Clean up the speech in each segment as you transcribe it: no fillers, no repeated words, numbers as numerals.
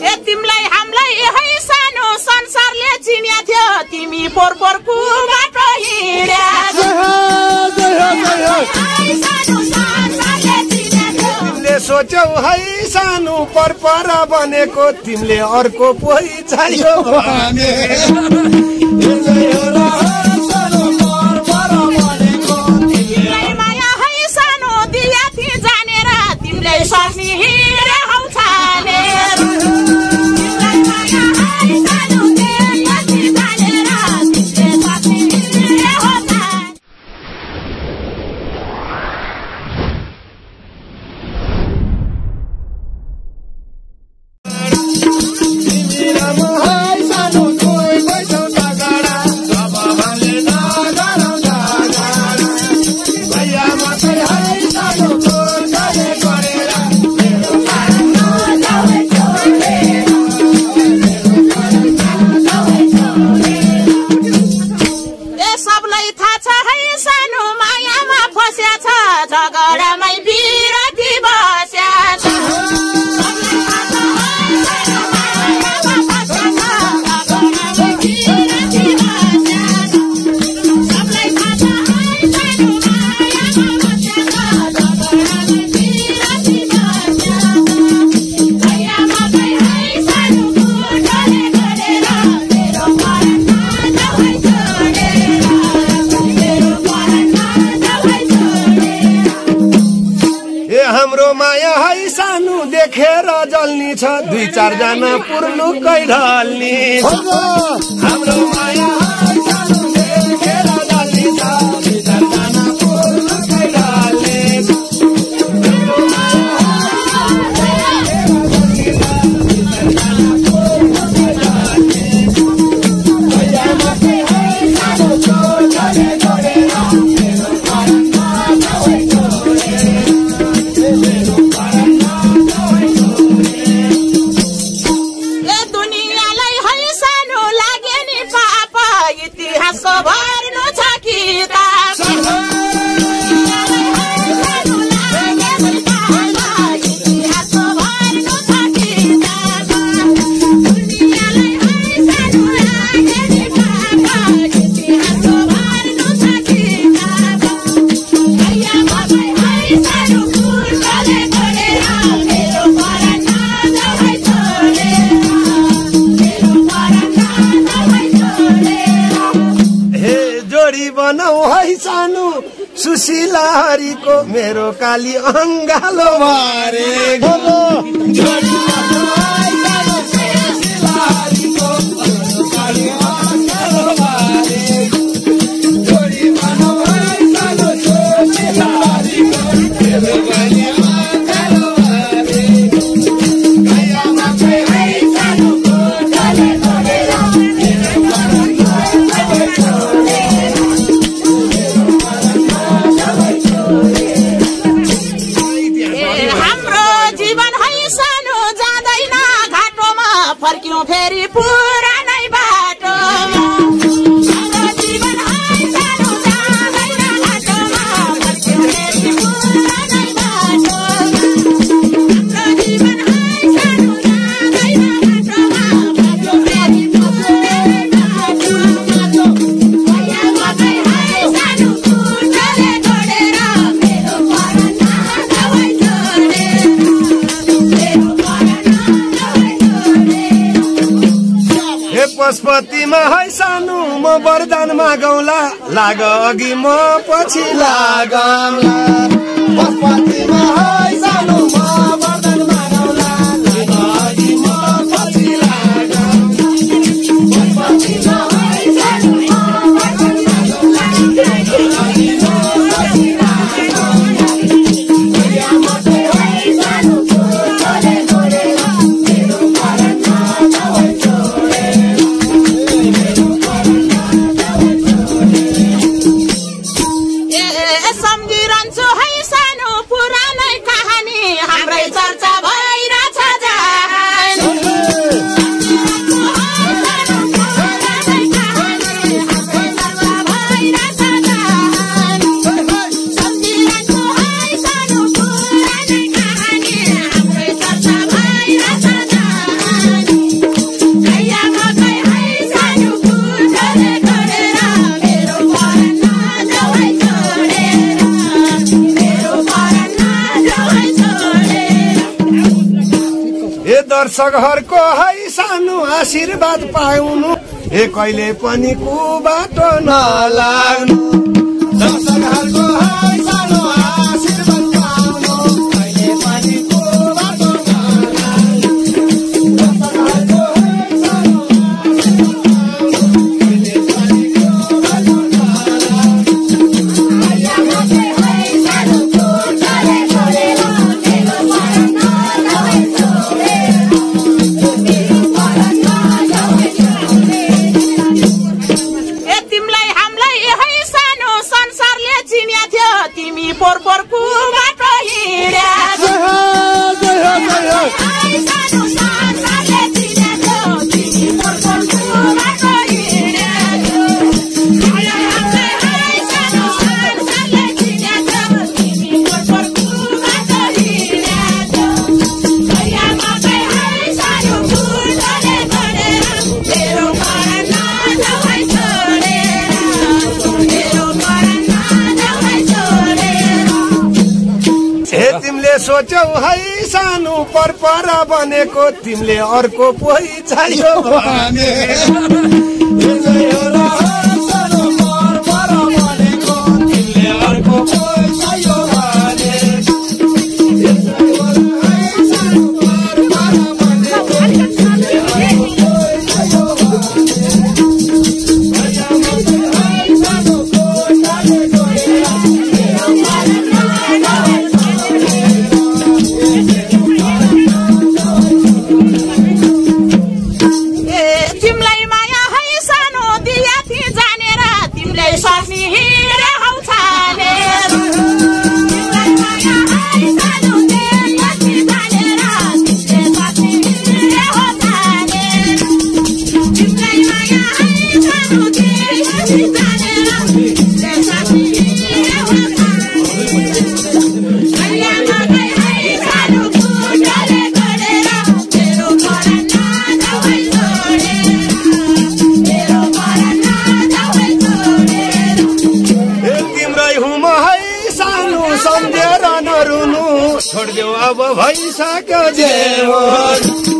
ए तिमीलाई हामीलाई यही सानो संसारले चिन्या थियो तिमी पोर पोरको बाटो हिँड्या तिमीले सोच्यौ है सानो परपर बनेको तिमीले अर्को पोइ चाहियो भने तिमीलाई माया है सानो दिया थिए जानेर तिमीले सक्ने हिँडे हौ छानेर तिमीलाई माया है सानो दिया थिए जानेर तिमीले सक्ने हिँडे हौ छानेर झगडामै बिरती बस्या छ हाम्रो माया है सानो देखेर जल्नी छ 2-4 जना पुर्नुकै ढल्नी हाम्रो माया है सानो देखेर जल्नी छ 2-4 जना पुर्नुकै ढल्नी इतिहासको भर्नु छ किताब इतिहासको भर्नु छ किताब दुनियाँलाई है सानो लागेनी पाप इतिहासको भर्नु छ किताब भैया बाबै है सानो फुलले छोडेर मेरो परान नजाऊ छोडेर मेरो परान नजाऊ छोडेर जोडी बनाऊ है सानो सुशीला हरिको मेरो काली अङ्गालो भरेको जोडी बनाऊ है सानो सुशीला हरिको मेरो काली अङ्गालो भरेको जोडी बनाऊ है सानो सुशीला हरिको मेरो काली अङ्गालो भरेको गया माछै है सानो कोठाले छोडेर मेरो परान नजाऊ छोडेर हाम्रो जीवन है सानो जाँदैन घाटोमा फर्क्यौं फेरि पुरानै बाटोमा हाम्रो जीवन है सानो जाँदैन घाटोमा फर्क्यौं फेरि पुरानै बाटोमा हाम्रो जीवन है सानो जाँदैन घाटोमा फर्क्यौं फेरि पुरानै बाटोमा भैया बाबै है सानो फुलले छोडेर मेरो परान नजाऊ छोडेर मेरो परान नजाऊ छोडेर हे पशुपतिमा है सानो म वरदान मागौला लाग अघि म पछि लागौला पशुपतिमा है सानो म वरदान मागौला लाग अघि म पछि लागौला पशुपतिमा है सानो म वरदान मागौला लाग अघि म पछि लागौला भैया मात्रै है सानो फुलले छोडेर मेरो परान नजाऊ छोडेर मेरो परान नजाऊ छोडेर सम्झिरहन्छु है सानो पुरानै कहानी दर्शक घरको है सानो आशीर्वाद पाउनु ए कहिले पनि कुबाटो नलाग्नु दर्शक घरको है सानो आशीर्वाद पाउनु कहिले पनि कुबाटो नलाग्नु दर्शक घरको है सानो सोचौ है सानो परपरा बनेको तिमीले अर्को पोइ चाहियो भने छोडिदेऊ अब भइसक्यो जेवन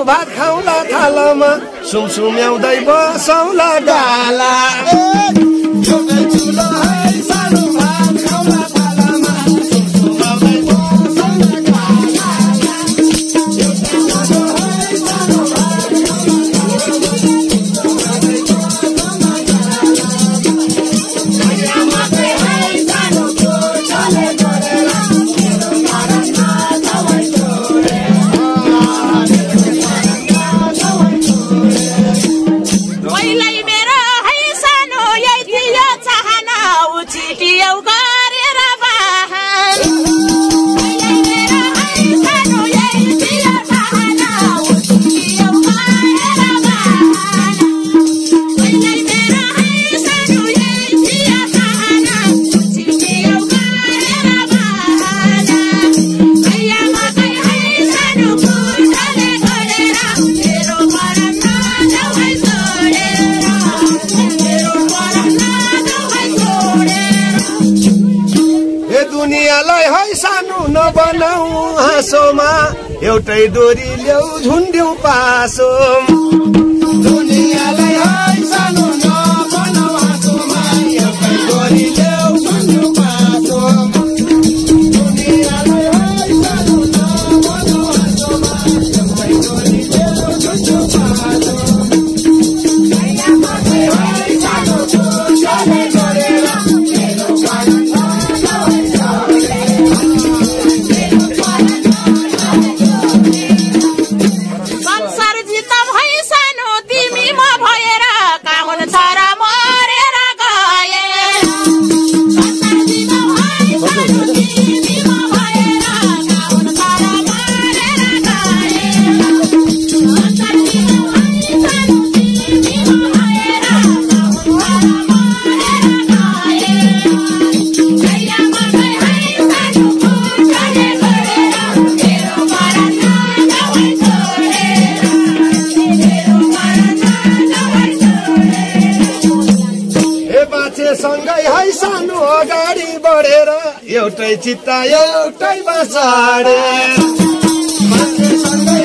भात खाउला थालामा सुमसुम्याउँदै बसौला डाला दुनियाँलाई है सानो नबनाऊ हाँसोमा एउटै डोरी ल्याउ झुन्ड्यौ पासो दुनियाँलाई है सानो नबनाऊ हाँसोमा एउटै डोरी ल्याउ झुन्ड्यौ पासो एउटै चित्त एउटै बसाडे मान्छेसँग